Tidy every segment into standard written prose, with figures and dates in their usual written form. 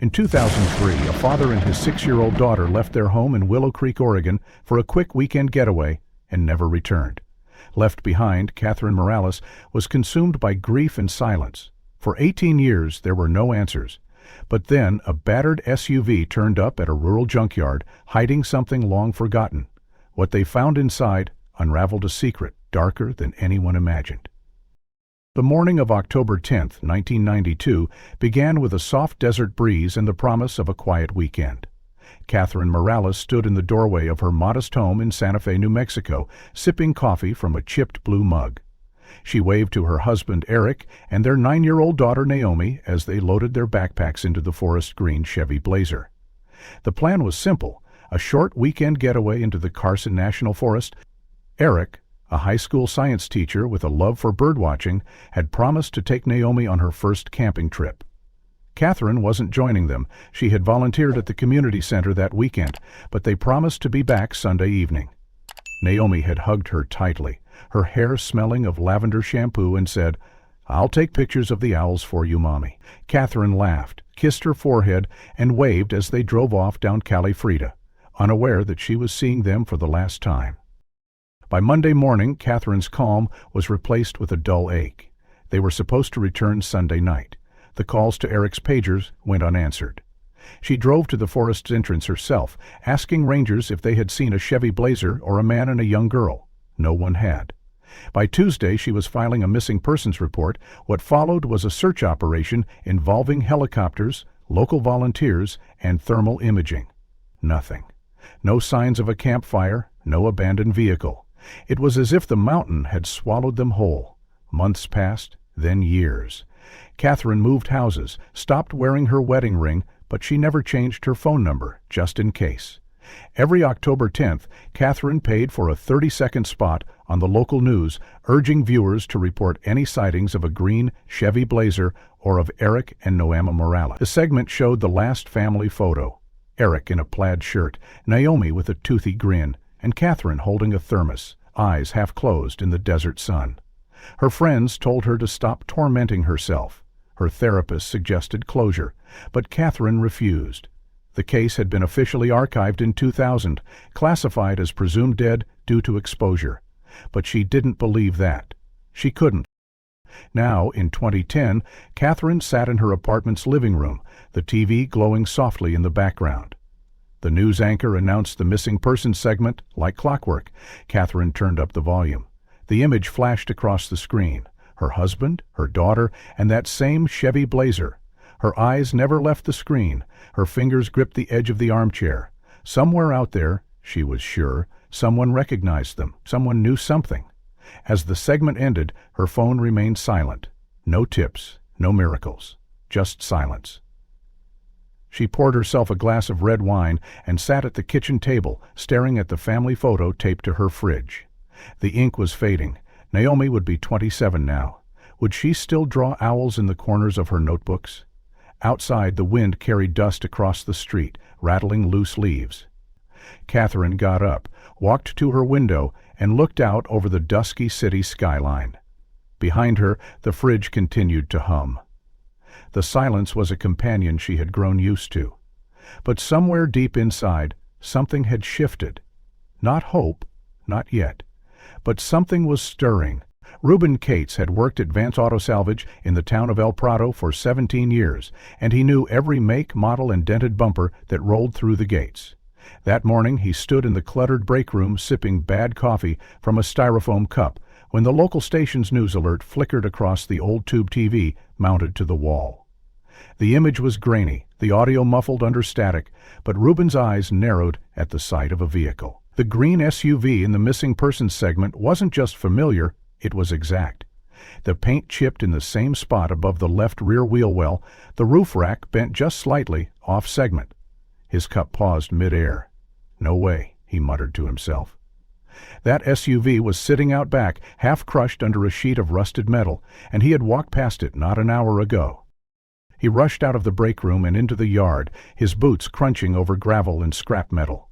In 2003, a father and his 6-year-old daughter left their home in Willow Creek, Oregon, for a quick weekend getaway and never returned. Left behind, Catherine Morales was consumed by grief and silence. For 18 years, there were no answers. But then, a battered SUV turned up at a rural junkyard, hiding something long forgotten. What they found inside unraveled a secret darker than anyone imagined. The morning of October 10, 1992, began with a soft desert breeze and the promise of a quiet weekend. Catherine Morales stood in the doorway of her modest home in Santa Fe, New Mexico, sipping coffee from a chipped blue mug. She waved to her husband Eric and their 9-year-old daughter Naomi as they loaded their backpacks into the forest green Chevy Blazer. The plan was simple: a short weekend getaway into the Carson National Forest. Eric, a high school science teacher with a love for birdwatching, had promised to take Naomi on her first camping trip. Catherine wasn't joining them. She had volunteered at the community center that weekend, but they promised to be back Sunday evening. Naomi had hugged her tightly, her hair smelling of lavender shampoo, and said, "I'll take pictures of the owls for you, Mommy." Catherine laughed, kissed her forehead, and waved as they drove off down Califreda, unaware that she was seeing them for the last time. By Monday morning, Catherine's calm was replaced with a dull ache. They were supposed to return Sunday night. The calls to Eric's pagers went unanswered. She drove to the forest's entrance herself, asking rangers if they had seen a Chevy Blazer or a man and a young girl. No one had. By Tuesday, she was filing a missing persons report. What followed was a search operation involving helicopters, local volunteers, and thermal imaging. Nothing. No signs of a campfire, no abandoned vehicle. It was as if the mountain had swallowed them whole. Months passed, then years. Catherine moved houses, stopped wearing her wedding ring, but she never changed her phone number, just in case. Every October 10th, Catherine paid for a 30-second spot on the local news, urging viewers to report any sightings of a green Chevy Blazer or of Eric and Naomi Morales. The segment showed the last family photo: Eric in a plaid shirt, Naomi with a toothy grin, and Catherine holding a thermos, eyes half closed in the desert sun. Her friends told her to stop tormenting herself. Her therapist suggested closure, but Catherine refused. The case had been officially archived in 2000, classified as presumed dead due to exposure. But she didn't believe that. She couldn't. Now, in 2010, Catherine sat in her apartment's living room, the TV glowing softly in the background. The news anchor announced the missing persons segment like clockwork. Catherine turned up the volume. The image flashed across the screen: her husband, her daughter, and that same Chevy Blazer. Her eyes never left the screen. Her fingers gripped the edge of the armchair. Somewhere out there, she was sure, someone recognized them. Someone knew something. As the segment ended, her phone remained silent. No tips, no miracles, just silence. She poured herself a glass of red wine and sat at the kitchen table, staring at the family photo taped to her fridge. The ink was fading. Naomi would be 27 now. Would she still draw owls in the corners of her notebooks? Outside, the wind carried dust across the street, rattling loose leaves. Catherine got up, walked to her window, and looked out over the dusky city skyline. Behind her, the fridge continued to hum. The silence was a companion she had grown used to. But somewhere deep inside, something had shifted. Not hope, not yet. But something was stirring. Reuben Cates had worked at Vance Auto Salvage in the town of El Prado for 17 years, and he knew every make, model, and dented bumper that rolled through the gates. That morning he stood in the cluttered break room sipping bad coffee from a styrofoam cup when the local station's news alert flickered across the old tube TV mounted to the wall. The image was grainy, the audio muffled under static, but Reuben's eyes narrowed at the sight of a vehicle. The green SUV in the missing persons segment wasn't just familiar, it was exact. The paint chipped in the same spot above the left rear wheel well, the roof rack bent just slightly off segment. His cup paused mid-air. "No way," he muttered to himself. That SUV was sitting out back, half crushed under a sheet of rusted metal, and he had walked past it not an hour ago. He rushed out of the break room and into the yard, his boots crunching over gravel and scrap metal.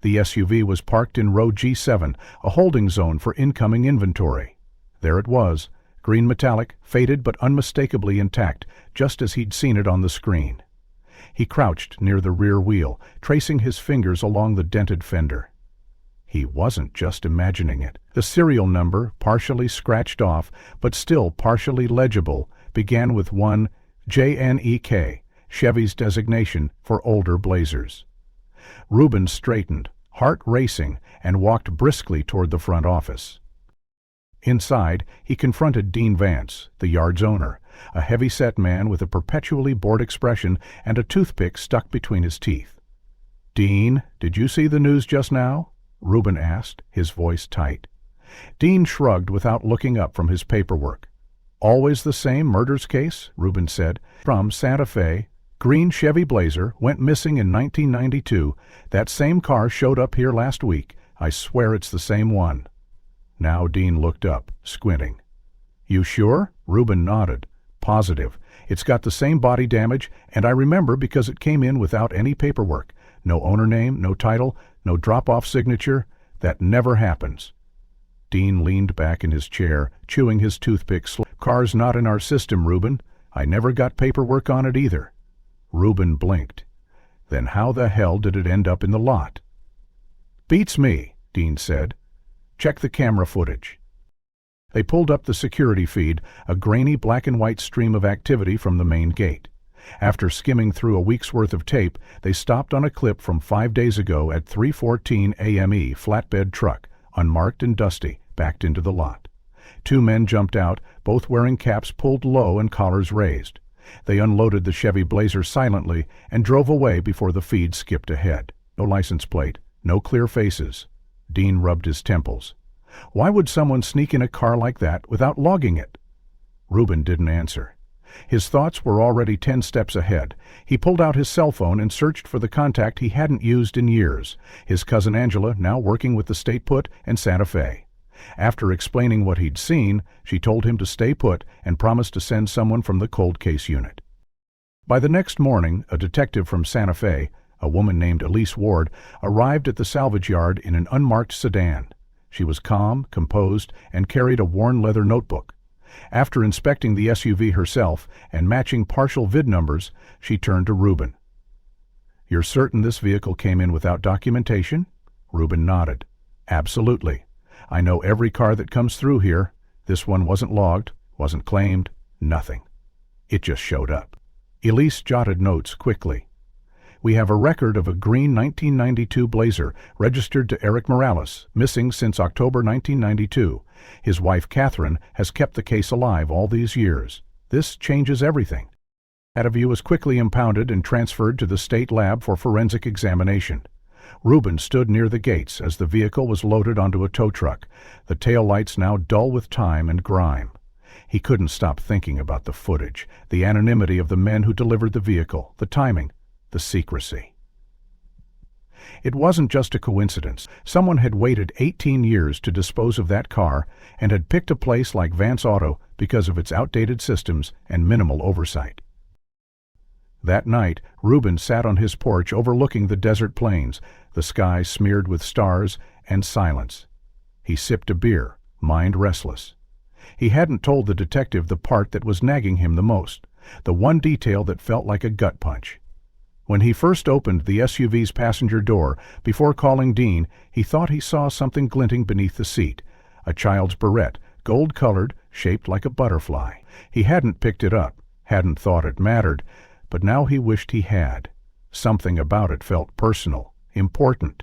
The SUV was parked in row G7, a holding zone for incoming inventory. There it was, green metallic, faded but unmistakably intact, just as he'd seen it on the screen. He crouched near the rear wheel, tracing his fingers along the dented fender. He wasn't just imagining it. The serial number, partially scratched off, but still partially legible, began with one JNEK, Chevy's designation for older Blazers. Reuben straightened, heart racing, and walked briskly toward the front office. Inside, he confronted Dean Vance, the yard's owner, a heavy-set man with a perpetually bored expression and a toothpick stuck between his teeth. "Dean, did you see the news just now?" Reuben asked, his voice tight. Dean shrugged without looking up from his paperwork. "Always the same murders case?" Reuben said. "From Santa Fe. Green Chevy Blazer, went missing in 1992. That same car showed up here last week. I swear it's the same one." Now Dean looked up, squinting. "You sure?" Reuben nodded. "Positive. It's got the same body damage, and I remember because it came in without any paperwork. No owner name, no title, no drop-off signature. That never happens." Dean leaned back in his chair, chewing his toothpick slowly. "Car's not in our system, Reuben. I never got paperwork on it either." Reuben blinked. "Then how the hell did it end up in the lot?" "Beats me," Dean said. "Check the camera footage." They pulled up the security feed, a grainy black-and-white stream of activity from the main gate. After skimming through a week's worth of tape, they stopped on a clip from 5 days ago at 3:14 AME flatbed truck, unmarked and dusty, backed into the lot. 2 men jumped out, both wearing caps pulled low and collars raised. They unloaded the Chevy Blazer silently and drove away before the feed skipped ahead. No license plate, no clear faces. Dean rubbed his temples. Why would someone sneak in a car like that without logging it? Reuben didn't answer. His thoughts were already 10 steps ahead. He pulled out his cell phone and searched for the contact he hadn't used in years, his cousin Angela, now working with the State Put and Santa Fe. After explaining what he'd seen, she told him to stay put and promised to send someone from the cold case unit. By the next morning, a detective from Santa Fe, a woman named Elise Ward, arrived at the salvage yard in an unmarked sedan. She was calm, composed, and carried a worn leather notebook. After inspecting the SUV herself and matching partial VIN numbers, she turned to Reuben. "You're certain this vehicle came in without documentation?" Reuben nodded. "Absolutely. I know every car that comes through here. This one wasn't logged, wasn't claimed, nothing. It just showed up." Elise jotted notes quickly. "We have a record of a green 1992 Blazer, registered to Eric Morales, missing since October 1992. His wife, Catherine, has kept the case alive all these years. This changes everything." Ataview was quickly impounded and transferred to the state lab for forensic examination. Reuben stood near the gates as the vehicle was loaded onto a tow truck, the tail lights now dull with time and grime. He couldn't stop thinking about the footage, the anonymity of the men who delivered the vehicle, the timing, the secrecy. It wasn't just a coincidence. Someone had waited 18 years to dispose of that car and had picked a place like Vance Auto because of its outdated systems and minimal oversight. That night, Reuben sat on his porch overlooking the desert plains, the sky smeared with stars, and silence. He sipped a beer, mind restless. He hadn't told the detective the part that was nagging him the most, the one detail that felt like a gut punch. When he first opened the SUV's passenger door, before calling Dean, he thought he saw something glinting beneath the seat, a child's barrette, gold-colored, shaped like a butterfly. He hadn't picked it up, hadn't thought it mattered, but now he wished he had. Something about it felt personal, important.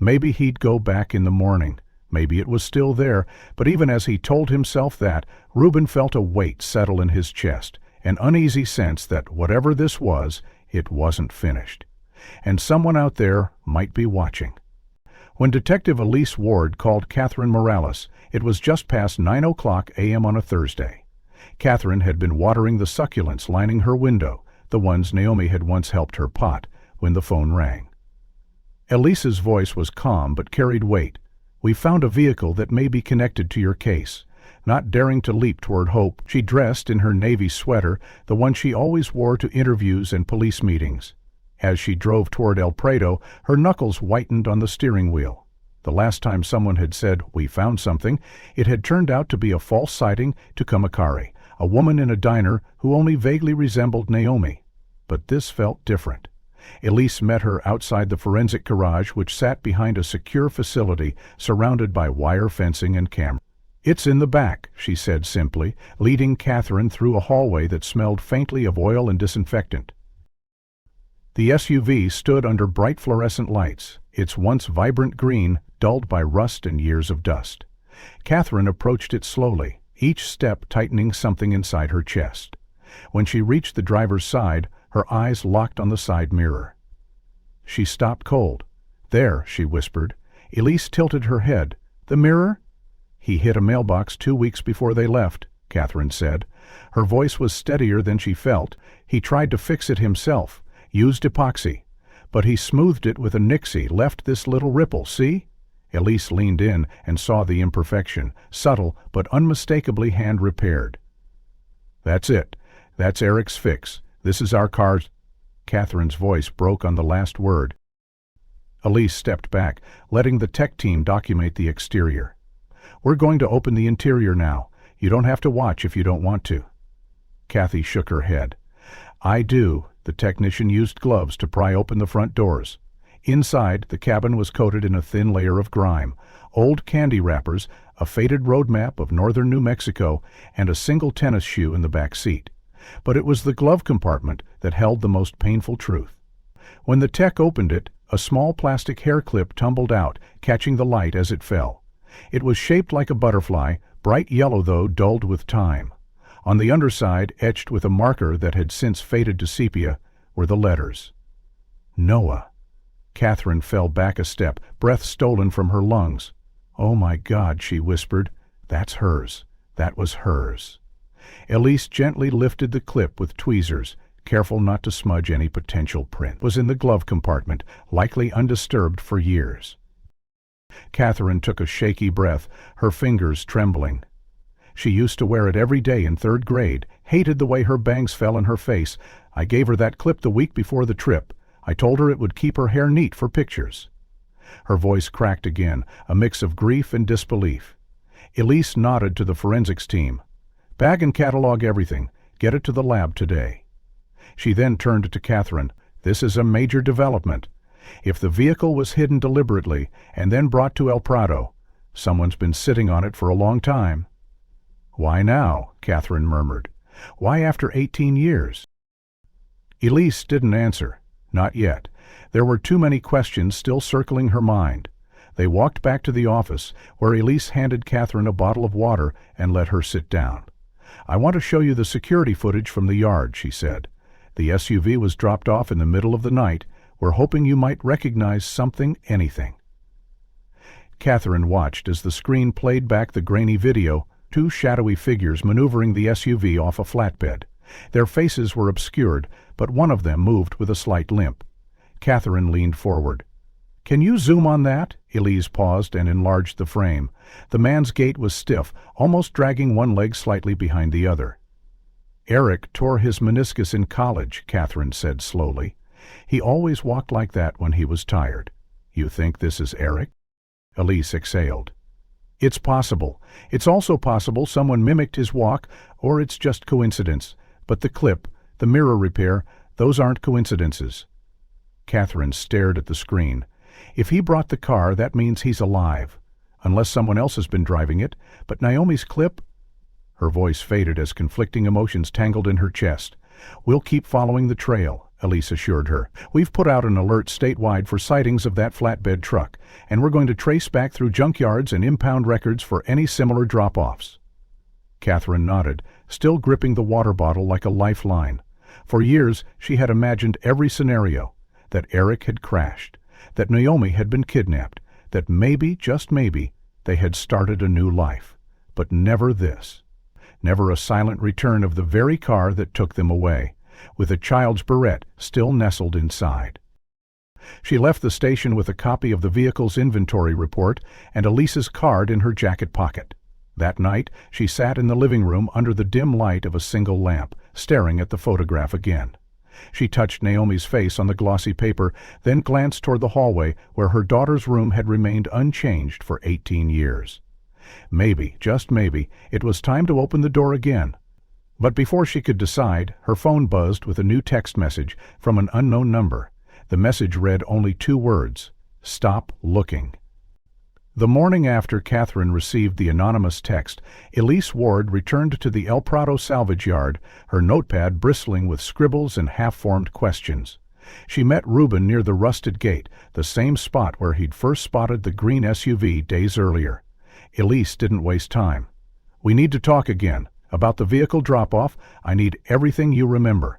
Maybe he'd go back in the morning. Maybe it was still there, but even as he told himself that, Reuben felt a weight settle in his chest, an uneasy sense that whatever this was, it wasn't finished. And someone out there might be watching. When Detective Elise Ward called Catherine Morales, it was just past 9:00 a.m. on a Thursday. Catherine had been watering the succulents lining her window, the ones Naomi had once helped her pot, when the phone rang. Elise's voice was calm but carried weight. "We found a vehicle that may be connected to your case." Not daring to leap toward hope, she dressed in her navy sweater, the one she always wore to interviews and police meetings. As she drove toward El Prado, her knuckles whitened on the steering wheel. The last time someone had said, "We found something," it had turned out to be a false sighting to Kamakari, a woman in a diner who only vaguely resembled Naomi. but this felt different. Elise met her outside the forensic garage, which sat behind a secure facility surrounded by wire fencing and cameras. "It's in the back," she said simply, leading Catherine through a hallway that smelled faintly of oil and disinfectant. The SUV stood under bright fluorescent lights, its once vibrant green dulled by rust and years of dust. Catherine approached it slowly, each step tightening something inside her chest. When she reached the driver's side, her eyes locked on the side mirror. She stopped cold. "There," she whispered. Elise tilted her head. "The mirror?" "He hit a mailbox 2 weeks before they left," Catherine said. Her voice was steadier than she felt. "He tried to fix it himself, used epoxy. But he smoothed it with a Nixie, left this little ripple, see?" Elise leaned in and saw the imperfection, subtle but unmistakably hand-repaired. "That's it. That's Eric's fix. This is our car's—" Catherine's voice broke on the last word. Elise stepped back, letting the tech team document the exterior. "We're going to open the interior now. You don't have to watch if you don't want to." Kathy shook her head. "I do." The technician used gloves to pry open the front doors. Inside, the cabin was coated in a thin layer of grime, old candy wrappers, a faded road map of northern New Mexico, and a single tennis shoe in the back seat. But it was the glove compartment that held the most painful truth. When the tech opened it, a small plastic hair clip tumbled out, catching the light as it fell. It was shaped like a butterfly, bright yellow though dulled with time. On the underside, etched with a marker that had since faded to sepia, were the letters. Noah. Catherine fell back a step, breath stolen from her lungs. "Oh my God," she whispered. "That's hers. That was hers." Elise gently lifted the clip with tweezers, careful not to smudge any potential print. It was in the glove compartment, likely undisturbed for years. Catherine took a shaky breath, her fingers trembling. She used to wear it every day in 3rd grade, hated the way her bangs fell in her face. "I gave her that clip the week before the trip. I told her it would keep her hair neat for pictures." Her voice cracked again, a mix of grief and disbelief. Elise nodded to the forensics team. "Bag and catalog everything. Get it to the lab today." She then turned to Catherine. "This is a major development. If the vehicle was hidden deliberately and then brought to El Prado, someone's been sitting on it for a long time." "Why now?" Catherine murmured. "Why after 18 years?" Elise didn't answer. Not yet. There were too many questions still circling her mind. They walked back to the office, where Elise handed Catherine a bottle of water and let her sit down. "I want to show you the security footage from the yard," she said. "The SUV was dropped off in the middle of the night. We're hoping you might recognize something, anything." Catherine watched as the screen played back the grainy video, 2 shadowy figures maneuvering the SUV off a flatbed. Their faces were obscured, but one of them moved with a slight limp. Catherine leaned forward. "Can you zoom on that?" Elise paused and enlarged the frame. The man's gait was stiff, almost dragging one leg slightly behind the other. "Eric tore his meniscus in college," Catherine said slowly. "He always walked like that when he was tired." "You think this is Eric?" Elise exhaled. "It's possible. It's also possible someone mimicked his walk, or it's just coincidence. But the clip, the mirror repair, those aren't coincidences." Catherine stared at the screen. "If he brought the car, that means he's alive. Unless someone else has been driving it. But Naomi's clip—" Her voice faded as conflicting emotions tangled in her chest. "We'll keep following the trail," Elise assured her. "We've put out an alert statewide for sightings of that flatbed truck, and we're going to trace back through junkyards and impound records for any similar drop-offs." Catherine nodded, still gripping the water bottle like a lifeline. For years, she had imagined every scenario: that Eric had crashed, that Naomi had been kidnapped, that maybe, just maybe, they had started a new life. But never this. Never a silent return of the very car that took them away, with a child's barrette still nestled inside. She left the station with a copy of the vehicle's inventory report and Elise's card in her jacket pocket. That night, she sat in the living room under the dim light of a single lamp, staring at the photograph again. She touched Naomi's face on the glossy paper, then glanced toward the hallway where her daughter's room had remained unchanged for 18 years. Maybe, just maybe, it was time to open the door again. But before she could decide, her phone buzzed with a new text message from an unknown number. The message read only 2 words: "Stop looking." The morning after Catherine received the anonymous text, Elise Ward returned to the El Prado salvage yard, her notepad bristling with scribbles and half-formed questions. She met Reuben near the rusted gate, the same spot where he'd first spotted the green SUV days earlier. Elise didn't waste time. "We need to talk again. About the vehicle drop-off, I need everything you remember.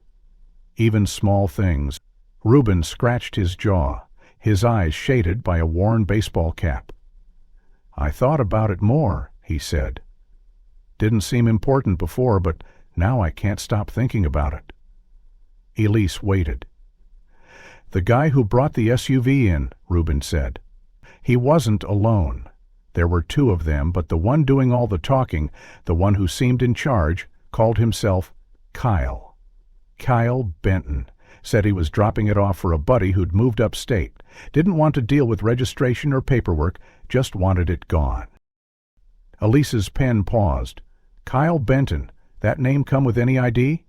Even small things." Reuben scratched his jaw, his eyes shaded by a worn baseball cap. "I thought about it more," he said. "Didn't seem important before, but now I can't stop thinking about it." Elise waited. "The guy who brought the SUV in," Reuben said. "He wasn't alone. There were 2 of them, but the one doing all the talking, the one who seemed in charge, called himself Kyle. Kyle Benton. Said he was dropping it off for a buddy who'd moved upstate. Didn't want to deal with registration or paperwork, just wanted it gone." Elise's pen paused. "Kyle Benton. That name come with any ID?"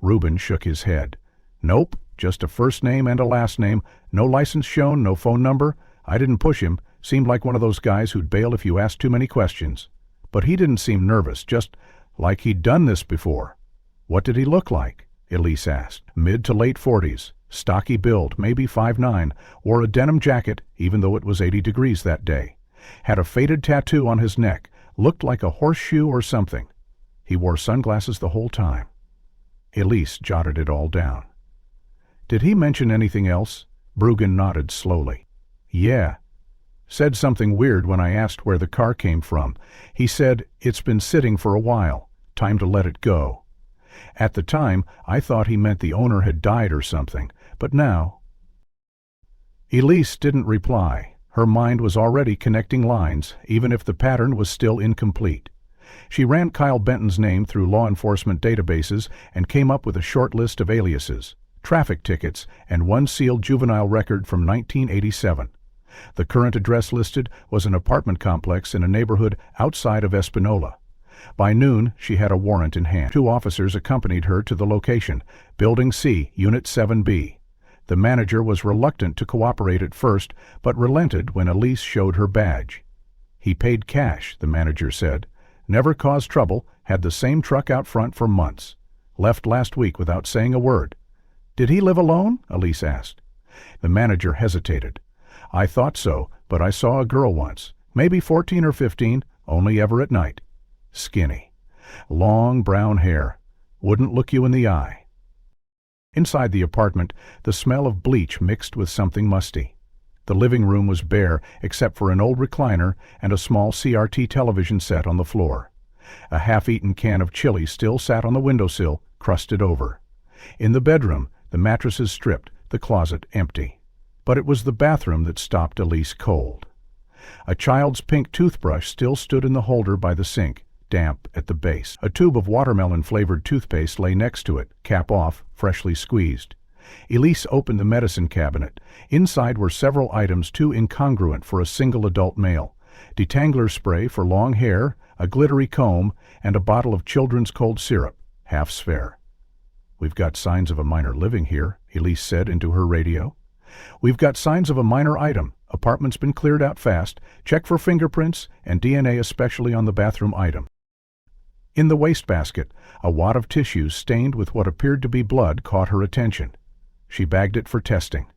Reuben shook his head. "Nope, just a first name and a last name. No license shown, no phone number. I didn't push him. Seemed like one of those guys who'd bail if you asked too many questions. But he didn't seem nervous, just like he'd done this before." "What did he look like?" Elise asked. "Mid to late 40s, stocky build, maybe 5'9", wore a denim jacket even though it was 80 degrees that day. Had a faded tattoo on his neck, looked like a horseshoe or something. He wore sunglasses the whole time." Elise jotted it all down. "Did he mention anything else?" Bruggen nodded slowly. "Yeah. Said something weird when I asked where the car came from. He said, it's been sitting for a while. Time to let it go. At the time, I thought he meant the owner had died or something, but now—" Elise didn't reply. Her mind was already connecting lines, even if the pattern was still incomplete. She ran Kyle Benton's name through law enforcement databases and came up with a short list of aliases, traffic tickets, and 1 sealed juvenile record from 1987. The current address listed was an apartment complex in a neighborhood outside of Espanola. By noon, she had a warrant in hand. 2 officers accompanied her to the location, Building C, Unit 7B. The manager was reluctant to cooperate at first, but relented when Elise showed her badge. "He paid cash," the manager said. "Never caused trouble, had the same truck out front for months. Left last week without saying a word." "Did he live alone?" Elise asked. The manager hesitated. "I thought so, but I saw a girl once, maybe 14 or 15, only ever at night. Skinny. Long brown hair. Wouldn't look you in the eye." Inside the apartment, the smell of bleach mixed with something musty. The living room was bare except for an old recliner and a small CRT television set on the floor. A half-eaten can of chili still sat on the windowsill, crusted over. In the bedroom, the mattresses stripped, the closet empty. But it was the bathroom that stopped Elise cold. A child's pink toothbrush still stood in the holder by the sink, damp at the base. A tube of watermelon-flavored toothpaste lay next to it, cap off, freshly squeezed. Elise opened the medicine cabinet. Inside were several items too incongruent for a single adult male. Detangler spray for long hair, a glittery comb, and a bottle of children's cold syrup, half spare. "We've got signs of a minor living here," Elise said into her radio. "We've got signs of a minor item. Apartment's been cleared out fast. Check for fingerprints and DNA, especially on the bathroom item." In the wastebasket, a wad of tissues stained with what appeared to be blood caught her attention. She bagged it for testing.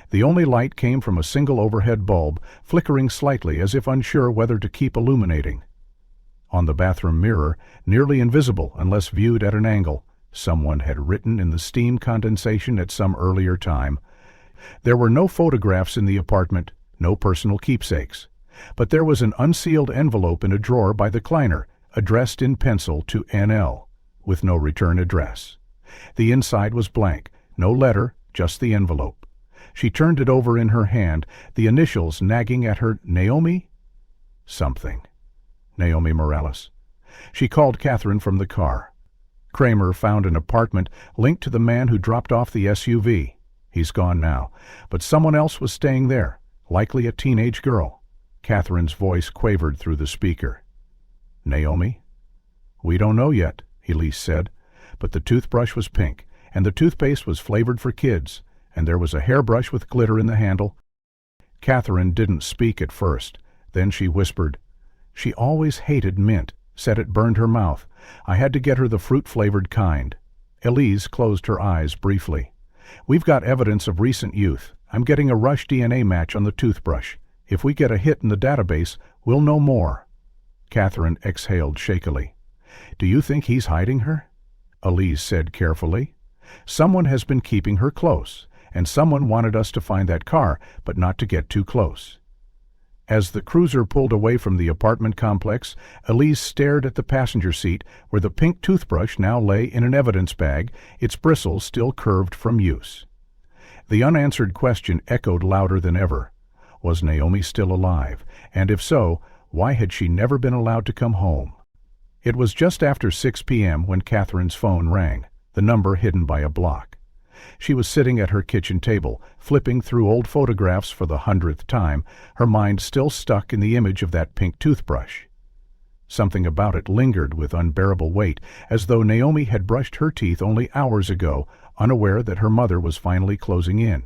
The only light came from a single overhead bulb, flickering slightly as if unsure whether to keep illuminating. On the bathroom mirror, nearly invisible unless viewed at an angle, someone had written in the steam condensation at some earlier time. There were no photographs in the apartment, no personal keepsakes. But there was an unsealed envelope in a drawer by the recliner, addressed in pencil to NL, with no return address. The inside was blank, no letter, just the envelope. She turned it over in her hand, the initials nagging at her. Naomi? Something. Naomi Morales. She called Catherine from the car. Kramer found an apartment linked to the man who dropped off the SUV. He's gone now, but someone else was staying there, likely a teenage girl. Catherine's voice quavered through the speaker. "Naomi?" "We don't know yet," Elise said. But the toothbrush was pink, and the toothpaste was flavored for kids, and there was a hairbrush with glitter in the handle. Catherine didn't speak at first. Then she whispered. She always hated mint, said it burned her mouth. I had to get her the fruit-flavored kind. Elise closed her eyes briefly. We've got evidence of recent youth. I'm getting a rush DNA match on the toothbrush. If we get a hit in the database, we'll know more. Catherine exhaled shakily. Do you think he's hiding her? Elise said carefully. Someone has been keeping her close, and someone wanted us to find that car, but not to get too close. As the cruiser pulled away from the apartment complex, Elise stared at the passenger seat where the pink toothbrush now lay in an evidence bag, its bristles still curved from use. The unanswered question echoed louder than ever. Was Naomi still alive? And if so, why had she never been allowed to come home? It was just after 6 p.m. when Catherine's phone rang, the number hidden by a block. She was sitting at her kitchen table, flipping through old photographs for the 100th time, her mind still stuck in the image of that pink toothbrush. Something about it lingered with unbearable weight, as though Naomi had brushed her teeth only hours ago, unaware that her mother was finally closing in.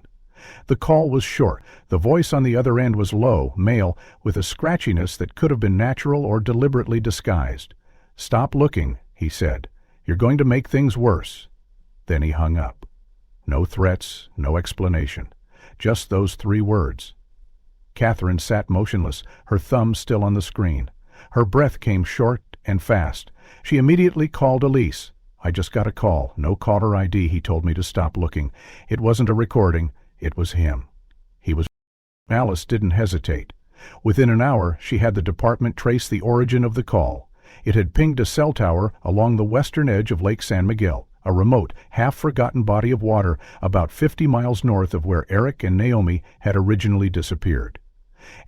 The call was short. The voice on the other end was low, male, with a scratchiness that could have been natural or deliberately disguised. "Stop looking," he said. "You're going to make things worse." Then he hung up. No threats, no explanation. Just those 3 words. Catherine sat motionless, her thumb still on the screen. Her breath came short and fast. She immediately called Elise. "I just got a call. No caller ID. He told me to stop looking. It wasn't a recording. It was him. He was..." Alice didn't hesitate. Within an hour, she had the department trace the origin of the call. It had pinged a cell tower along the western edge of Lake San Miguel, a remote, half-forgotten body of water about 50 miles north of where Eric and Naomi had originally disappeared.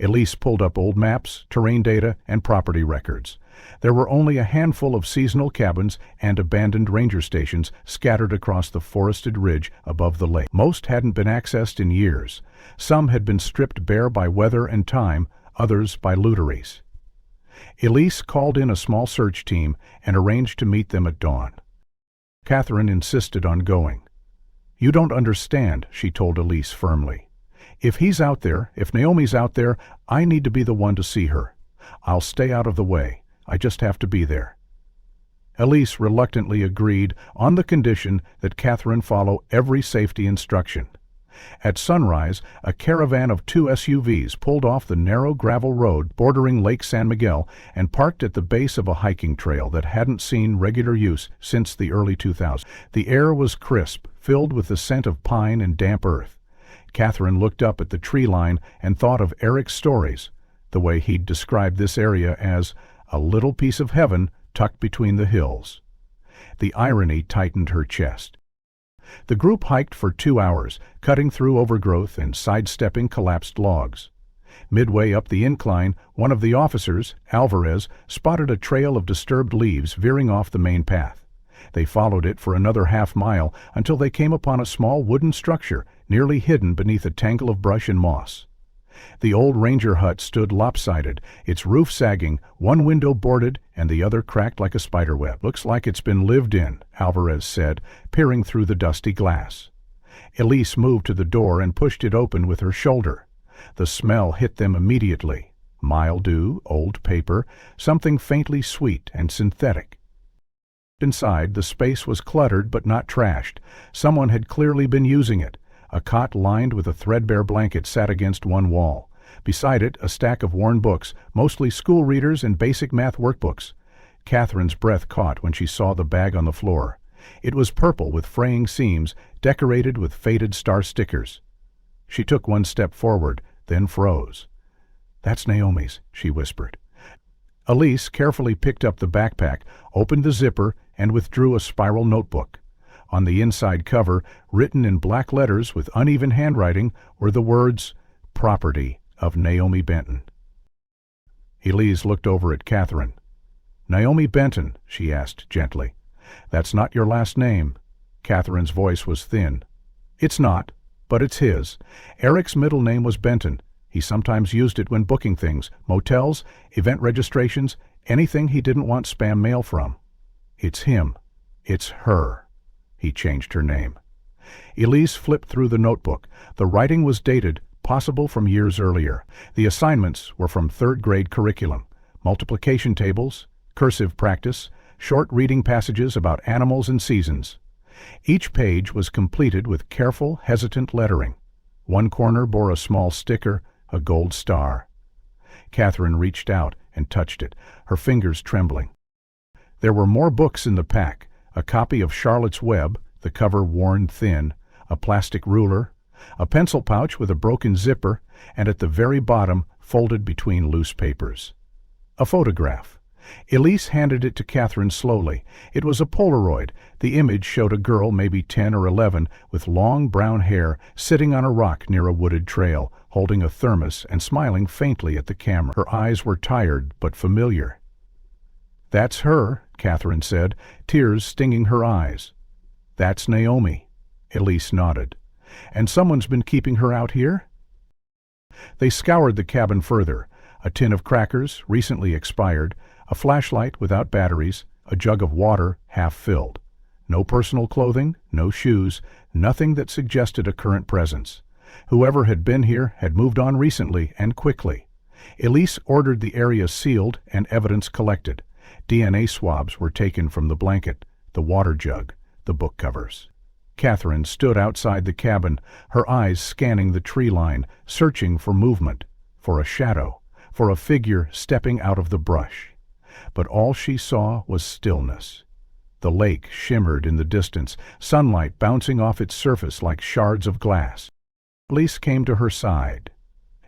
Elise pulled up old maps, terrain data, and property records. There were only a handful of seasonal cabins and abandoned ranger stations scattered across the forested ridge above the lake. Most hadn't been accessed in years. Some had been stripped bare by weather and time, others by looteries. Elise called in a small search team and arranged to meet them at dawn. Catherine insisted on going. "You don't understand," she told Elise firmly. "If he's out there, if Naomi's out there, I need to be the one to see her. I'll stay out of the way. I just have to be there." Elise reluctantly agreed on the condition that Catherine follow every safety instruction. At sunrise, a caravan of 2 SUVs pulled off the narrow gravel road bordering Lake San Miguel and parked at the base of a hiking trail that hadn't seen regular use since the early 2000s. The air was crisp, filled with the scent of pine and damp earth. Catherine looked up at the tree line and thought of Eric's stories, the way he'd described this area as a little piece of heaven tucked between the hills. The irony tightened her chest. The group hiked for 2 hours, cutting through overgrowth and sidestepping collapsed logs. Midway up the incline, one of the officers, Alvarez, spotted a trail of disturbed leaves veering off the main path. They followed it for another half-mile until they came upon a small wooden structure, nearly hidden beneath a tangle of brush and moss. The old ranger hut stood lopsided, its roof sagging, one window boarded and the other cracked like a spiderweb. "Looks like it's been lived in," Alvarez said, peering through the dusty glass. Elise moved to the door and pushed it open with her shoulder. The smell hit them immediately. Mildew, old paper, something faintly sweet and synthetic. Inside, the space was cluttered but not trashed. Someone had clearly been using it. A cot lined with a threadbare blanket sat against one wall. Beside it, a stack of worn books, mostly school readers and basic math workbooks. Catherine's breath caught when she saw the bag on the floor. It was purple with fraying seams, decorated with faded star stickers. She took one step forward, then froze. "That's Naomi's," she whispered. Elise carefully picked up the backpack, opened the zipper, and withdrew a spiral notebook. On the inside cover, written in black letters with uneven handwriting, were the words, "Property of Naomi Benton." Elise looked over at Catherine. "Naomi Benton?" she asked gently. "That's not your last name." Catherine's voice was thin. "It's not, but it's his. Eric's middle name was Benton. He sometimes used it when booking things, motels, event registrations, anything he didn't want spam mail from. It's him, It's her. He changed her name. Elise flipped through the notebook. The writing was dated, possible from years earlier. The assignments were from third-grade curriculum: multiplication tables, cursive practice, short reading passages about animals and seasons. Each page was completed with careful, hesitant lettering. One corner bore a small sticker, a gold star. Catherine reached out and touched it, her fingers trembling. There were more books in the pack: a copy of Charlotte's Web, the cover worn thin, a plastic ruler, a pencil pouch with a broken zipper, and at the very bottom, folded between loose papers, a photograph. Elise handed it to Catherine slowly. It was a Polaroid. The image showed a girl, maybe 10 or 11, with long brown hair, sitting on a rock near a wooded trail, holding a thermos and smiling faintly at the camera. Her eyes were tired but familiar. "That's her," Catherine said, tears stinging her eyes. "That's Naomi." Elise nodded. "And someone's been keeping her out here?" They scoured the cabin further. A tin of crackers, recently expired, a flashlight without batteries, a jug of water half filled. No personal clothing, no shoes, nothing that suggested a current presence. Whoever had been here had moved on recently and quickly. Elise ordered the area sealed and evidence collected. DNA swabs were taken from the blanket, the water jug, the book covers. Catherine stood outside the cabin, her eyes scanning the tree line, searching for movement, for a shadow, for a figure stepping out of the brush. But all she saw was stillness. The lake shimmered in the distance, sunlight bouncing off its surface like shards of glass. Elise came to her side.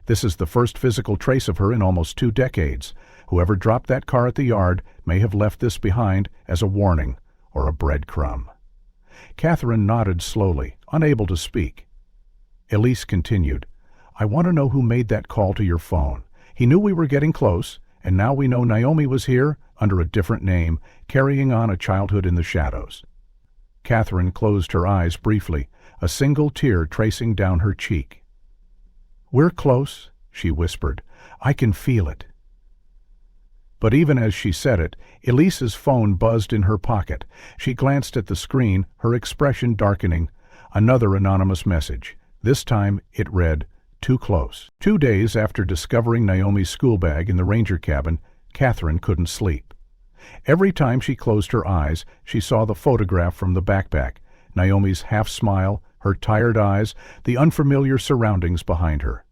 "This is the first physical trace of her in almost 2 decades. Whoever dropped that car at the yard may have left this behind as a warning or a breadcrumb." Catherine nodded slowly, unable to speak. Elise continued, "I want to know who made that call to your phone. He knew we were getting close, and now we know Naomi was here under a different name, carrying on a childhood in the shadows." Catherine closed her eyes briefly, a single tear tracing down her cheek. "We're close," she whispered. "I can feel it." But even as she said it, Elise's phone buzzed in her pocket. She glanced at the screen, her expression darkening. Another anonymous message. This time it read, "Too close." 2 days after discovering Naomi's school bag in the ranger cabin, Catherine couldn't sleep. Every time she closed her eyes, she saw the photograph from the backpack, Naomi's half-smile, her tired eyes, the unfamiliar surroundings behind her.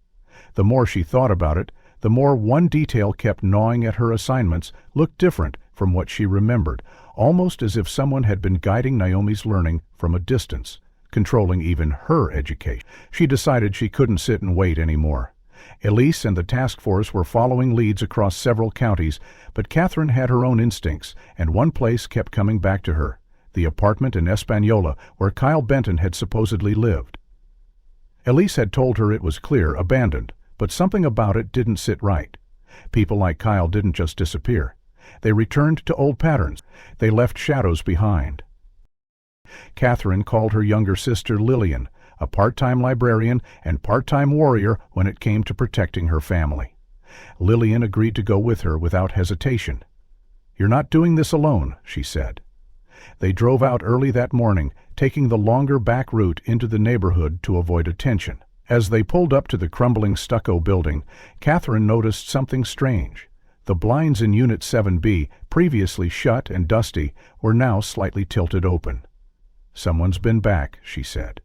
The more she thought about it, the more one detail kept gnawing at her. Assignments looked different from what she remembered, almost as if someone had been guiding Naomi's learning from a distance, controlling even her education. She decided she couldn't sit and wait anymore. Elise and the task force were following leads across several counties, but Catherine had her own instincts, and one place kept coming back to her: the apartment in Espanola where Kyle Benton had supposedly lived. Elise had told her it was clear, abandoned, but something about it didn't sit right. People like Kyle didn't just disappear. They returned to old patterns. They left shadows behind. Catherine called her younger sister Lillian, a part-time librarian and part-time warrior when it came to protecting her family. Lillian agreed to go with her without hesitation. "You're not doing this alone," she said. They drove out early that morning, taking the longer back route into the neighborhood to avoid attention. As they pulled up to the crumbling stucco building, Catherine noticed something strange. The blinds in Unit 7B, previously shut and dusty, were now slightly tilted open. "Someone's been back," she said.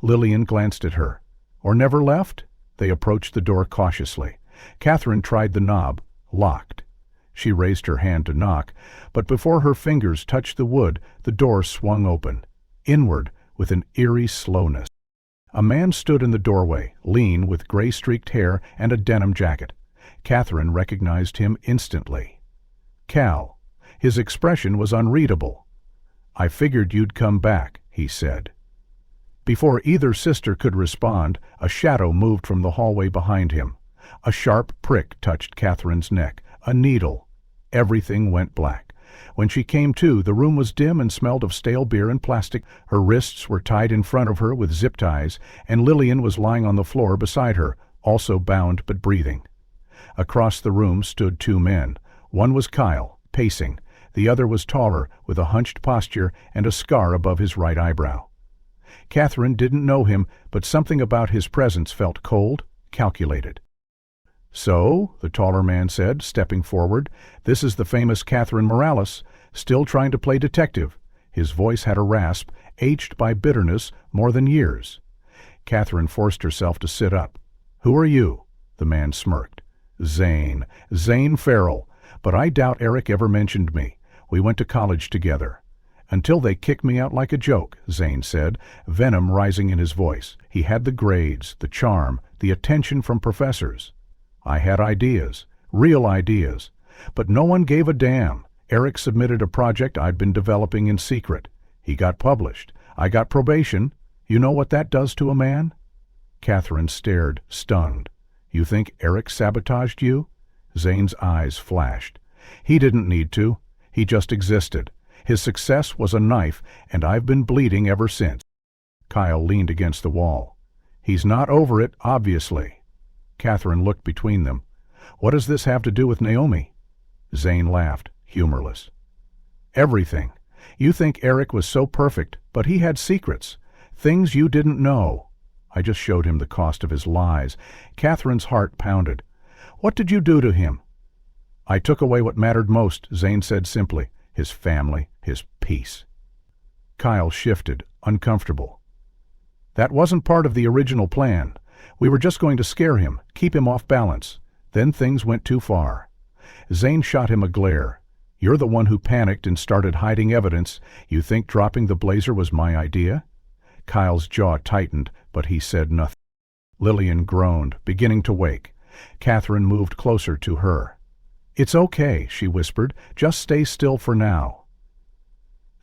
Lillian glanced at her. "Or never left?" They approached the door cautiously. Catherine tried the knob. Locked. She raised her hand to knock, but before her fingers touched the wood, the door swung open, inward with an eerie slowness. A man stood in the doorway, lean, with gray-streaked hair and a denim jacket. Catherine recognized him instantly. Cal. His expression was unreadable. "I figured you'd come back," he said. Before either sister could respond, a shadow moved from the hallway behind him. A sharp prick touched Catherine's neck, a needle. Everything went black. When she came to, the room was dim and smelled of stale beer and plastic. Her wrists were tied in front of her with zip ties, and Lillian was lying on the floor beside her, also bound but breathing. Across the room stood 2 men. One was Kyle, pacing. The other was taller, with a hunched posture and a scar above his right eyebrow. Catherine didn't know him, but something about his presence felt cold, calculated. "So," the taller man said, stepping forward, "this is the famous Catherine Morales, still trying to play detective." His voice had a rasp, aged by bitterness more than years. Catherine forced herself to sit up. "Who are you?" The man smirked. "Zane Farrell. But I doubt Eric ever mentioned me. We went to college together." "Until they kicked me out like a joke," Zane said, venom rising in his voice. He had the grades, the charm, the attention from professors. "I had ideas, real ideas. But no one gave a damn. Eric submitted a project I'd been developing in secret. He got published. I got probation. You know what that does to a man?" Catherine stared, stunned. "You think Eric sabotaged you?" Zane's eyes flashed. "He didn't need to. He just existed. His success was a knife, and I've been bleeding ever since." Kyle leaned against the wall. "He's not over it, obviously." Catherine looked between them. "What does this have to do with Naomi?" Zane laughed, humorless. "Everything. You think Eric was so perfect, but he had secrets. Things you didn't know. I just showed him the cost of his lies." Catherine's heart pounded. "What did you do to him?" "I took away what mattered most," Zane said simply. "His family, his peace." Kyle shifted, uncomfortable. "That wasn't part of the original plan. We were just going to scare him, keep him off balance. Then things went too far." Zane shot him a glare. "You're the one who panicked and started hiding evidence. You think dropping the blazer was my idea?" Kyle's jaw tightened, but he said nothing. Lillian groaned, beginning to wake. Catherine moved closer to her. "It's okay," she whispered. "Just stay still for now."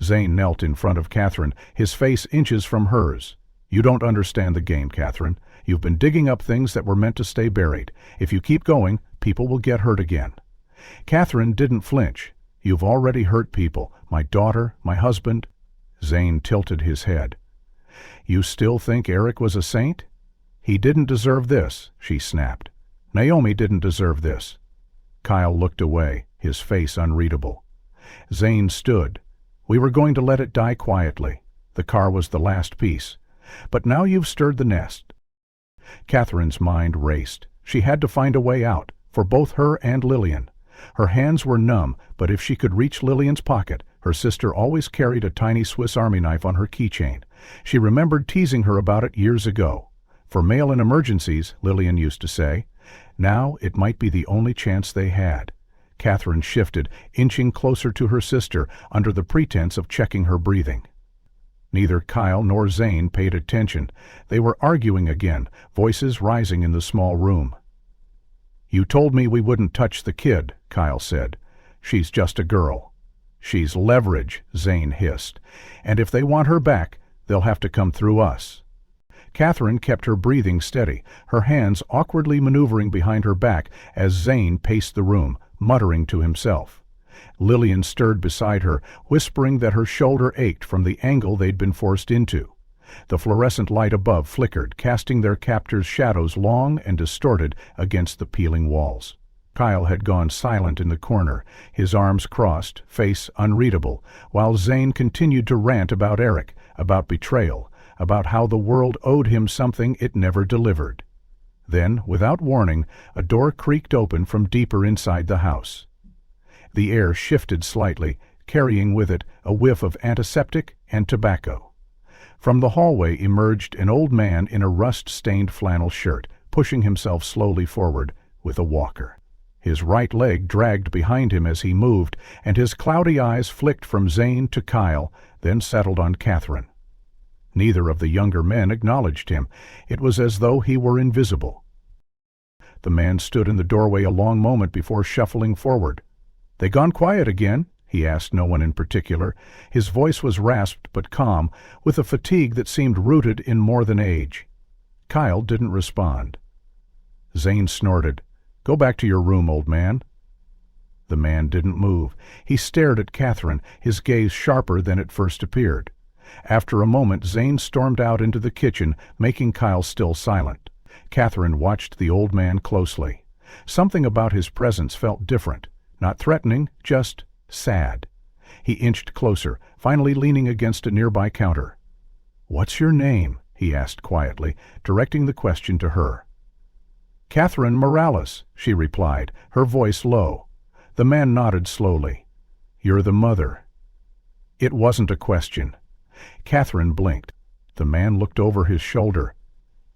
Zane knelt in front of Catherine, his face inches from hers. "You don't understand the game, Catherine. You've been digging up things that were meant to stay buried. If you keep going, people will get hurt again." Catherine didn't flinch. "You've already hurt people. My daughter, my husband." Zane tilted his head. "You still think Eric was a saint?" "He didn't deserve this," she snapped. "Naomi didn't deserve this." Kyle looked away, his face unreadable. Zane stood. "We were going to let it die quietly. The car was the last piece. But now you've stirred the nest." Catherine's mind raced. She had to find a way out, for both her and Lillian. Her hands were numb, but if she could reach Lillian's pocket, her sister always carried a tiny Swiss Army knife on her keychain. She remembered teasing her about it years ago. "For mail in emergencies," Lillian used to say. Now it might be the only chance they had. Catherine shifted, inching closer to her sister under the pretense of checking her breathing. Neither Kyle nor Zane paid attention. They were arguing again, voices rising in the small room. "You told me we wouldn't touch the kid," Kyle said. "She's just a girl." "She's leverage," Zane hissed. "And if they want her back, they'll have to come through us." Catherine kept her breathing steady, her hands awkwardly maneuvering behind her back as Zane paced the room, muttering to himself. Lillian stirred beside her, whispering that her shoulder ached from the angle they'd been forced into. The fluorescent light above flickered, casting their captors' shadows long and distorted against the peeling walls. Kyle had gone silent in the corner, his arms crossed, face unreadable, while Zane continued to rant about Eric, about betrayal, about how the world owed him something it never delivered. Then, without warning, a door creaked open from deeper inside the house. The air shifted slightly, carrying with it a whiff of antiseptic and tobacco. From the hallway emerged an old man in a rust-stained flannel shirt, pushing himself slowly forward with a walker. His right leg dragged behind him as he moved, and his cloudy eyes flicked from Zane to Kyle, then settled on Catherine. Neither of the younger men acknowledged him. It was as though he were invisible. The man stood in the doorway a long moment before shuffling forward. "They gone quiet again?" he asked no one in particular. His voice was rasped but calm, with a fatigue that seemed rooted in more than age. Kyle didn't respond. Zane snorted. "Go back to your room, old man." The man didn't move. He stared at Catherine, his gaze sharper than it first appeared. After a moment, Zane stormed out into the kitchen, making Kyle still silent. Catherine watched the old man closely. Something about his presence felt different. Not threatening, just sad. He inched closer, finally leaning against a nearby counter. "What's your name?" he asked quietly, directing the question to her. "Catherine Morales," she replied, her voice low. The man nodded slowly. "You're the mother." It wasn't a question. Catherine blinked. The man looked over his shoulder.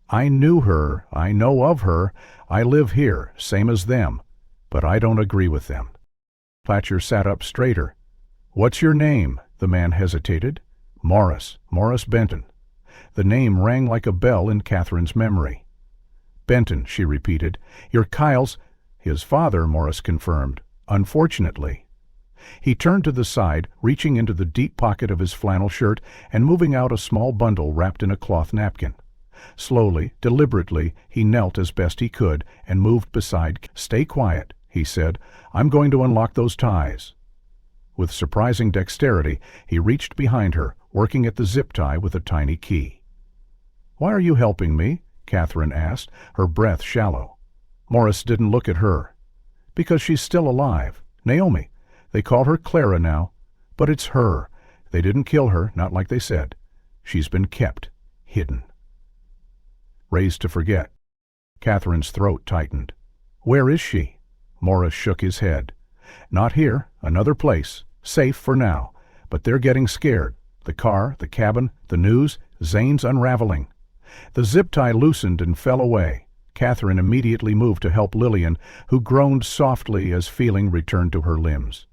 "I knew her, I know of her, I live here, same as them, but I don't agree with them." Platcher sat up straighter. "What's your name?" The man hesitated. "Morris Benton." The name rang like a bell in Catherine's memory. "Benton," she repeated. "You're Kyle's—" "His father," Morris confirmed. "Unfortunately." He turned to the side, reaching into the deep pocket of his flannel shirt and moving out a small bundle wrapped in a cloth napkin. Slowly, deliberately, he knelt as best he could and moved beside. "Stay quiet," he said. "I'm going to unlock those ties." With surprising dexterity, he reached behind her, working at the zip tie with a tiny key. "Why are you helping me?" Catherine asked, her breath shallow. Morris didn't look at her. "Because she's still alive. Naomi. They call her Clara now. But it's her. They didn't kill her, not like they said. She's been kept, hidden." Raised to forget. Catherine's throat tightened. "Where is she?" Morris shook his head. "Not here. Another place. Safe for now. But they're getting scared. The car, the cabin, the news, Zane's unraveling." The zip tie loosened and fell away. Catherine immediately moved to help Lillian, who groaned softly as feeling returned to her limbs.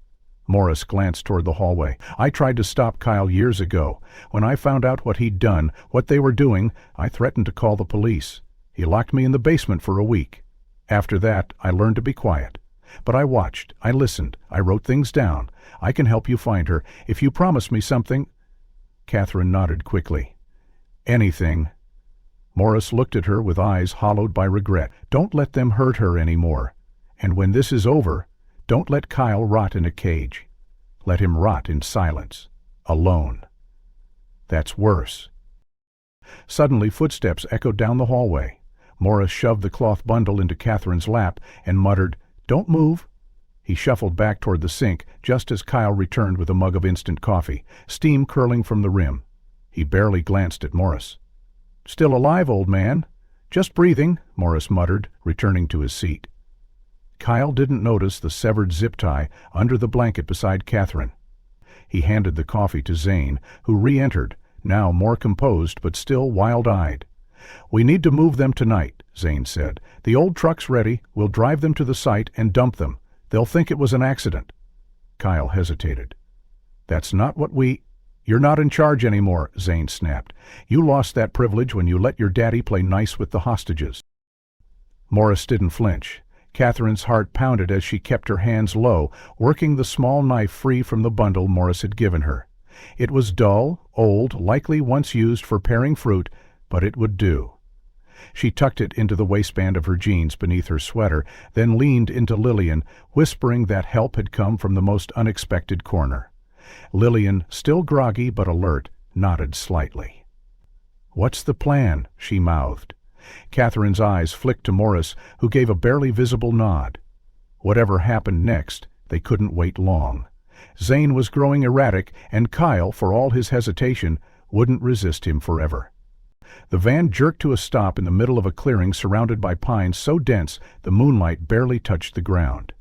Morris glanced toward the hallway. "I tried to stop Kyle years ago. When I found out what he'd done, what they were doing, I threatened to call the police. He locked me in the basement for a week. After that, I learned to be quiet. But I watched, I listened, I wrote things down. I can help you find her, if you promise me something." Catherine nodded quickly. "Anything." Morris looked at her with eyes hollowed by regret. "Don't let them hurt her anymore. And when this is over, don't let Kyle rot in a cage. Let him rot in silence, alone. That's worse." Suddenly footsteps echoed down the hallway. Morris shoved the cloth bundle into Catherine's lap and muttered, "Don't move." He shuffled back toward the sink just as Kyle returned with a mug of instant coffee, steam curling from the rim. He barely glanced at Morris. "Still alive, old man?" "Just breathing," Morris muttered, returning to his seat. Kyle didn't notice the severed zip tie under the blanket beside Catherine. He handed the coffee to Zane, who re-entered, now more composed but still wild-eyed. "We need to move them tonight," Zane said. "The old truck's ready. We'll drive them to the site and dump them. They'll think it was an accident." Kyle hesitated. "That's not what we—" "You're not in charge anymore," Zane snapped. "You lost that privilege when you let your daddy play nice with the hostages." Morris didn't flinch. Catherine's heart pounded as she kept her hands low, working the small knife free from the bundle Morris had given her. It was dull, old, likely once used for paring fruit, but it would do. She tucked it into the waistband of her jeans beneath her sweater, then leaned into Lillian, whispering that help had come from the most unexpected corner. Lillian, still groggy but alert, nodded slightly. "What's the plan?" she mouthed. Catherine's eyes flicked to Morris, who gave a barely visible nod. Whatever happened next, they couldn't wait long. Zane was growing erratic, and Kyle, for all his hesitation, wouldn't resist him forever. The van jerked to a stop in the middle of a clearing surrounded by pines so dense the moonlight barely touched the ground.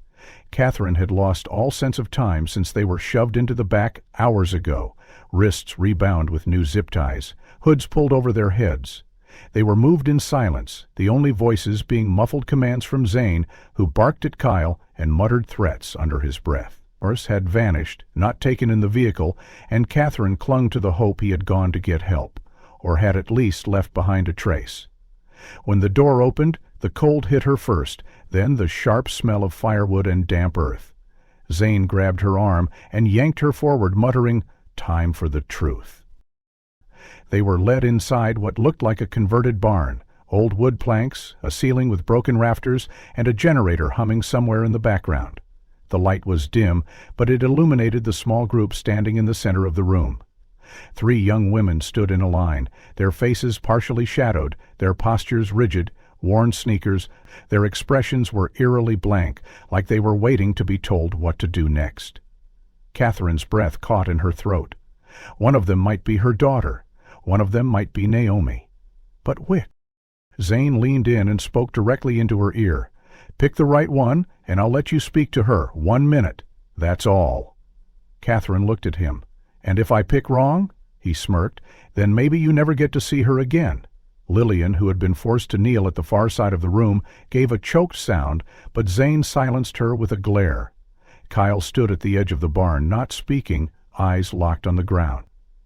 Catherine had lost all sense of time since they were shoved into the back hours ago, wrists rebound with new zip ties, hoods pulled over their heads. They were moved in silence, the only voices being muffled commands from Zane, who barked at Kyle and muttered threats under his breath. Morris had vanished, not taken in the vehicle, and Catherine clung to the hope he had gone to get help, or had at least left behind a trace. When the door opened, the cold hit her first, then the sharp smell of firewood and damp earth. Zane grabbed her arm and yanked her forward, muttering, "Time for the truth." They were led inside what looked like a converted barn, old wood planks, a ceiling with broken rafters, and a generator humming somewhere in the background. The light was dim, but it illuminated the small group standing in the center of the room. 3 young women stood in a line, their faces partially shadowed, their postures rigid, worn sneakers. Their expressions were eerily blank, like they were waiting to be told what to do next. Catherine's breath caught in her throat. One of them might be her daughter. One of them might be Naomi. But which? Zane leaned in and spoke directly into her ear. "Pick the right one, and I'll let you speak to her. 1 minute. That's all." Catherine looked at him. "And if I pick wrong?" He smirked. "Then maybe you never get to see her again." Lillian, who had been forced to kneel at the far side of the room, gave a choked sound, but Zane silenced her with a glare. Kyle stood at the edge of the barn, not speaking, eyes locked on the ground.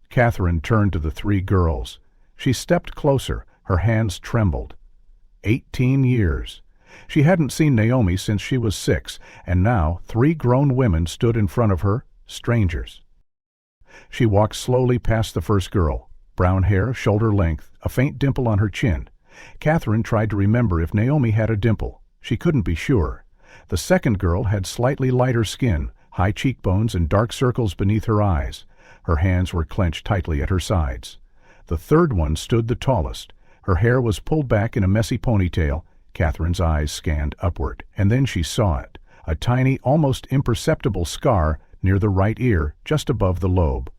Catherine turned to the 3 girls. She stepped closer. Her hands trembled. 18 years. She hadn't seen Naomi since she was 6, and now 3 grown women stood in front of her, strangers. She walked slowly past the first girl. Brown hair, shoulder length, a faint dimple on her chin. Catherine tried to remember if Naomi had a dimple. She couldn't be sure. The second girl had slightly lighter skin, high cheekbones and dark circles beneath her eyes. Her hands were clenched tightly at her sides. The third one stood the tallest. Her hair was pulled back in a messy ponytail. Catherine's eyes scanned upward, and then she saw it, a tiny, almost imperceptible scar near the right ear, just above the lobe.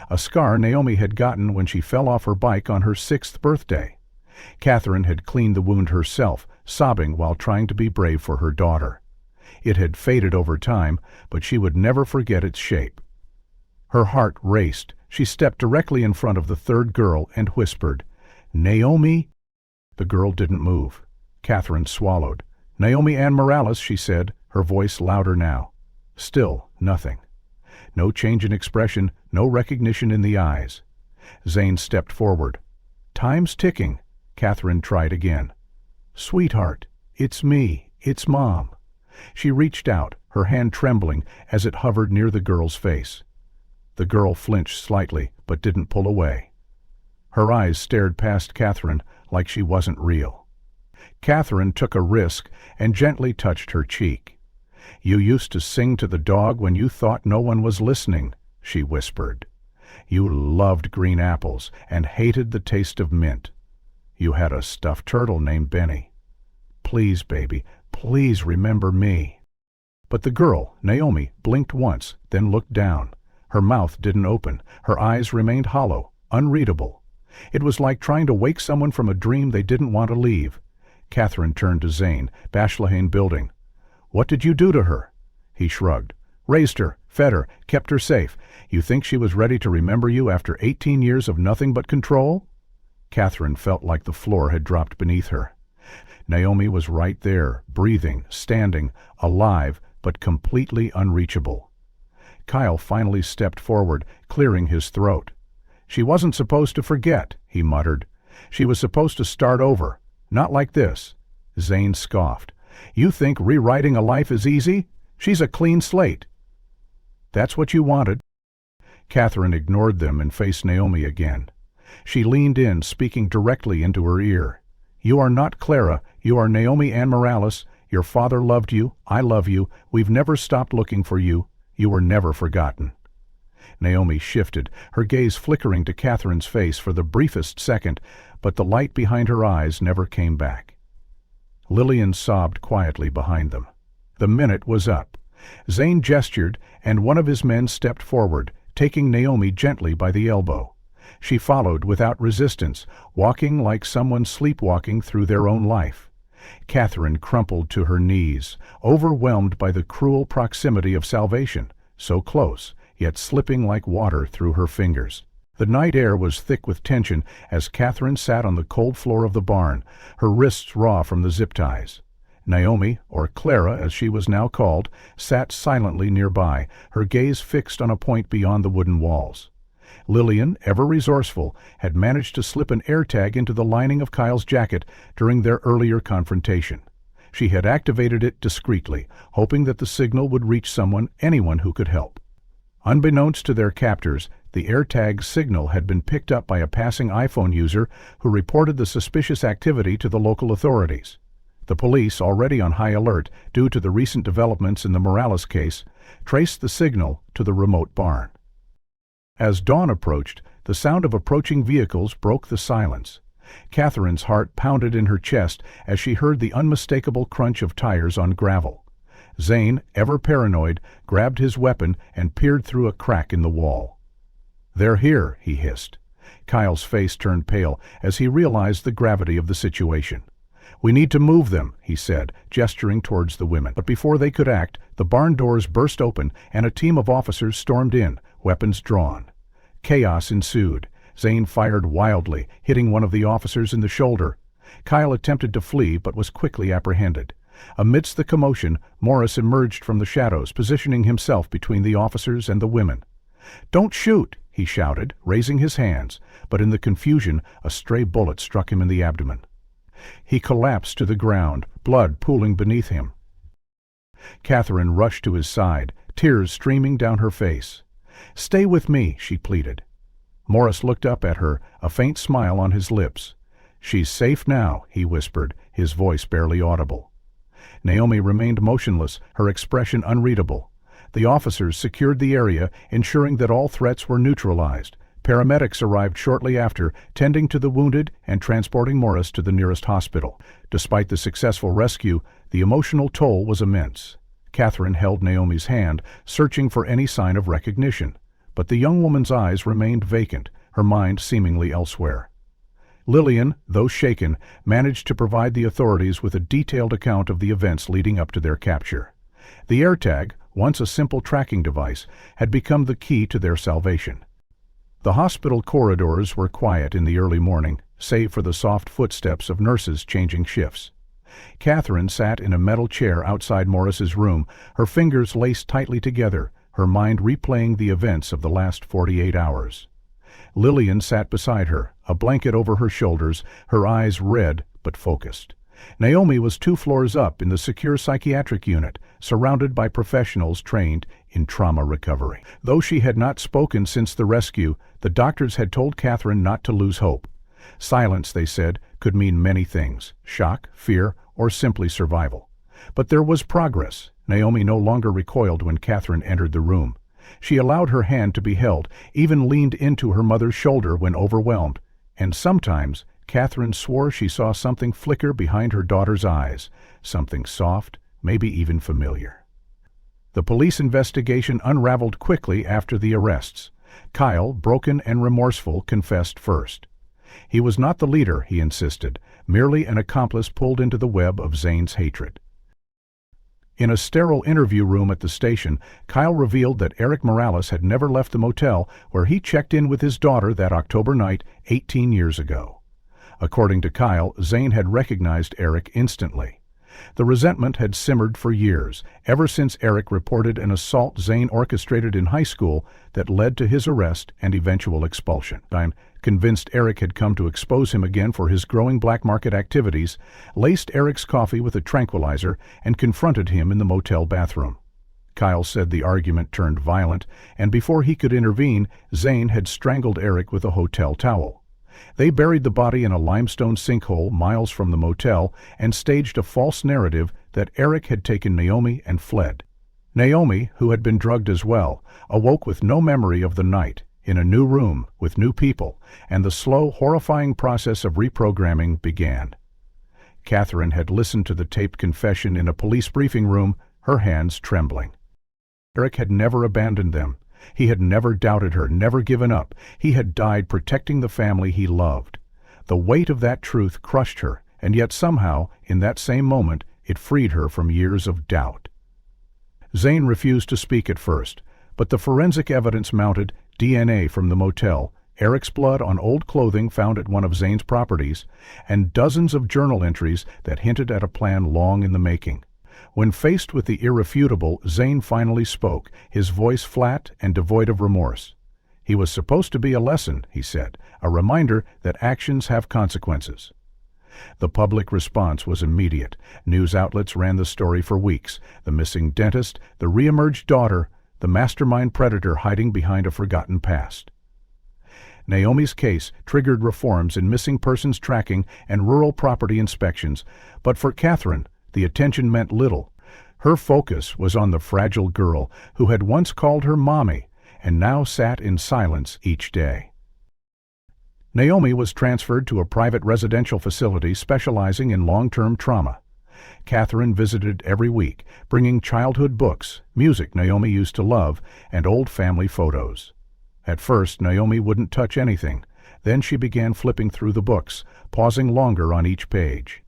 A scar Naomi had gotten when she fell off her bike on her 6th birthday. Catherine had cleaned the wound herself, sobbing while trying to be brave for her daughter. It had faded over time, but she would never forget its shape. Her heart raced. She stepped directly in front of the third girl and whispered, "Naomi?" The girl didn't move. Catherine swallowed. "Naomi Ann Morales," she said, her voice louder now. Still nothing. No change in expression, no recognition in the eyes. Zane stepped forward. "Time's ticking." Catherine tried again. "Sweetheart, it's me. It's Mom." She reached out, her hand trembling as it hovered near the girl's face. The girl flinched slightly, but didn't pull away. Her eyes stared past Catherine like she wasn't real. Catherine took a risk and gently touched her cheek. "You used to sing to the dog when you thought no one was listening," she whispered. "You loved green apples and hated the taste of mint. You had a stuffed turtle named Benny. Please, baby, please remember me." But the girl, Naomi, blinked once, then looked down. Her mouth didn't open. Her eyes remained hollow, unreadable. It was like trying to wake someone from a dream they didn't want to leave. Catherine turned to Zane, Bashlehane Building. "What did you do to her?" He shrugged. "Raised her, fed her, kept her safe. You think she was ready to remember you after 18 years of nothing but control?" Catherine felt like the floor had dropped beneath her. Naomi was right there, breathing, standing, alive, but completely unreachable. Kyle finally stepped forward, clearing his throat. "She wasn't supposed to forget," he muttered. "She was supposed to start over. Not like this." Zane scoffed. "You think rewriting a life is easy? She's a clean slate." "That's what you wanted." Catherine ignored them and faced Naomi again. She leaned in, speaking directly into her ear. "You are not Clara. You are Naomi Ann Morales. Your father loved you. I love you. We've never stopped looking for you. You were never forgotten." Naomi shifted, her gaze flickering to Catherine's face for the briefest second, but the light behind her eyes never came back. Lillian sobbed quietly behind them. The minute was up. Zane gestured, and one of his men stepped forward, taking Naomi gently by the elbow. She followed without resistance, walking like someone sleepwalking through their own life. Catherine crumpled to her knees, overwhelmed by the cruel proximity of salvation, so close, yet slipping like water through her fingers. The night air was thick with tension as Catherine sat on the cold floor of the barn, her wrists raw from the zip ties. Naomi, or Clara as she was now called, sat silently nearby, her gaze fixed on a point beyond the wooden walls. Lillian, ever resourceful, had managed to slip an AirTag into the lining of Kyle's jacket during their earlier confrontation. She had activated it discreetly, hoping that the signal would reach someone, anyone who could help. Unbeknownst to their captors, the AirTag signal had been picked up by a passing iPhone user who reported the suspicious activity to the local authorities. The police, already on high alert due to the recent developments in the Morales case, traced the signal to the remote barn. As dawn approached, the sound of approaching vehicles broke the silence. Catherine's heart pounded in her chest as she heard the unmistakable crunch of tires on gravel. Zane, ever paranoid, grabbed his weapon and peered through a crack in the wall. "They're here," he hissed. Kyle's face turned pale as he realized the gravity of the situation. "We need to move them," he said, gesturing towards the women. But before they could act, the barn doors burst open and a team of officers stormed in, weapons drawn. Chaos ensued. Zane fired wildly, hitting one of the officers in the shoulder. Kyle attempted to flee but was quickly apprehended. Amidst the commotion, Morris emerged from the shadows, positioning himself between the officers and the women. "Don't shoot!" he shouted, raising his hands, but in the confusion, a stray bullet struck him in the abdomen. He collapsed to the ground, blood pooling beneath him. Catherine rushed to his side, tears streaming down her face. "Stay with me," she pleaded. Morris looked up at her, a faint smile on his lips. "She's safe now," he whispered, his voice barely audible. Naomi remained motionless, her expression unreadable. The officers secured the area, ensuring that all threats were neutralized. Paramedics arrived shortly after, tending to the wounded and transporting Morris to the nearest hospital. Despite the successful rescue, the emotional toll was immense. Catherine held Naomi's hand, searching for any sign of recognition. But the young woman's eyes remained vacant, her mind seemingly elsewhere. Lillian, though shaken, managed to provide the authorities with a detailed account of the events leading up to their capture. The AirTag, once a simple tracking device, had become the key to their salvation. The hospital corridors were quiet in the early morning, save for the soft footsteps of nurses changing shifts. Catherine sat in a metal chair outside Morris's room, her fingers laced tightly together, her mind replaying the events of the last 48 hours. Lillian sat beside her, a blanket over her shoulders, her eyes red but focused. Naomi was 2 floors up in the secure psychiatric unit, surrounded by professionals trained in trauma recovery. Though she had not spoken since the rescue, the doctors had told Catherine not to lose hope. Silence, they said, could mean many things: shock, fear, or simply survival. But there was progress. Naomi no longer recoiled when Catherine entered the room. She allowed her hand to be held, even leaned into her mother's shoulder when overwhelmed. And sometimes, Catherine swore she saw something flicker behind her daughter's eyes, something soft, maybe even familiar. The police investigation unraveled quickly after the arrests. Kyle, broken and remorseful, confessed first. He was not the leader, he insisted, merely an accomplice pulled into the web of Zane's hatred. In a sterile interview room at the station, Kyle revealed that Eric Morales had never left the motel where he checked in with his daughter that October night 18 years ago. According to Kyle, Zane had recognized Eric instantly. The resentment had simmered for years, ever since Eric reported an assault Zane orchestrated in high school that led to his arrest and eventual expulsion. Convinced Eric had come to expose him again for his growing black market activities, laced Eric's coffee with a tranquilizer and confronted him in the motel bathroom. Kyle said the argument turned violent, and before he could intervene, Zane had strangled Eric with a hotel towel. They buried the body in a limestone sinkhole miles from the motel and staged a false narrative that Eric had taken Naomi and fled. Naomi, who had been drugged as well, awoke with no memory of the night, in a new room with new people, and the slow, horrifying process of reprogramming began. Catherine had listened to the taped confession in a police briefing room, her hands trembling. Eric had never abandoned them. He had never doubted her, never given up. He had died protecting the family he loved. The weight of that truth crushed her, and yet somehow, in that same moment, it freed her from years of doubt. Zane refused to speak at first, but the forensic evidence mounted: DNA from the motel, Eric's blood on old clothing found at one of Zane's properties, and dozens of journal entries that hinted at a plan long in the making. When faced with the irrefutable, Zane finally spoke, his voice flat and devoid of remorse. He was supposed to be a lesson, he said, a reminder that actions have consequences. The public response was immediate. News outlets ran the story for weeks: the missing dentist, the re-emerged daughter, the mastermind predator hiding behind a forgotten past. Naomi's case triggered reforms in missing persons tracking and rural property inspections, but for Catherine, the attention meant little. Her focus was on the fragile girl who had once called her mommy and now sat in silence each day. Naomi was transferred to a private residential facility specializing in long-term trauma. Catherine visited every week, bringing childhood books, music Naomi used to love, and old family photos. At first, Naomi wouldn't touch anything. Then she began flipping through the books, pausing longer on each page.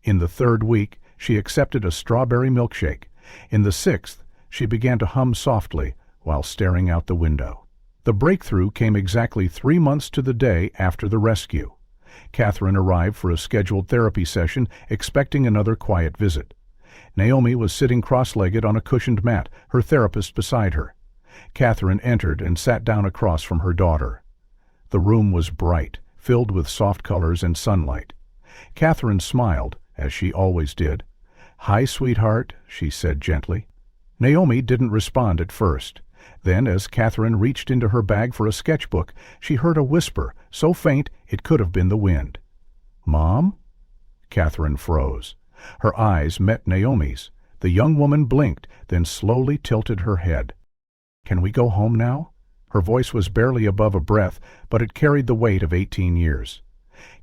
In the third week, she accepted a strawberry milkshake. In the sixth, she began to hum softly while staring out the window. The breakthrough came exactly 3 months to the day after the rescue. Catherine arrived for a scheduled therapy session, expecting another quiet visit. Naomi was sitting cross-legged on a cushioned mat, her therapist beside her. Catherine entered and sat down across from her daughter. The room was bright, filled with soft colors and sunlight. Catherine smiled, as she always did. "Hi, sweetheart," she said gently. Naomi didn't respond at first. Then, as Catherine reached into her bag for a sketchbook, she heard a whisper, so faint it could have been the wind. "Mom?" Catherine froze. Her eyes met Naomi's. The young woman blinked, then slowly tilted her head. "Can we go home now?" Her voice was barely above a breath, but it carried the weight of 18 years.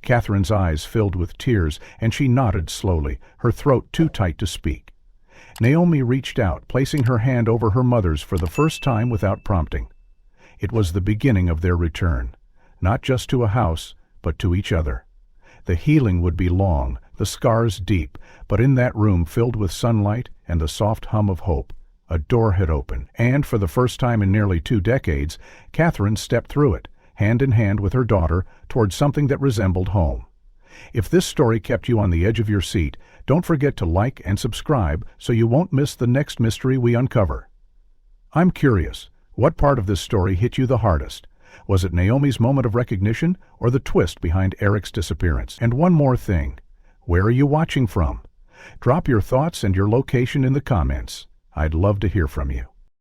Catherine's eyes filled with tears, and she nodded slowly, her throat too tight to speak. Naomi reached out, placing her hand over her mother's for the first time without prompting. It was the beginning of their return, not just to a house, but to each other. The healing would be long, the scars deep, but in that room filled with sunlight and the soft hum of hope, a door had opened, and for the first time in nearly 2 decades, Catherine stepped through it, hand in hand with her daughter, towards something that resembled home. If this story kept you on the edge of your seat, don't forget to like and subscribe so you won't miss the next mystery we uncover. I'm curious, what part of this story hit you the hardest? Was it Naomi's moment of recognition or the twist behind Eric's disappearance? And one more thing, where are you watching from? Drop your thoughts and your location in the comments. I'd love to hear from you.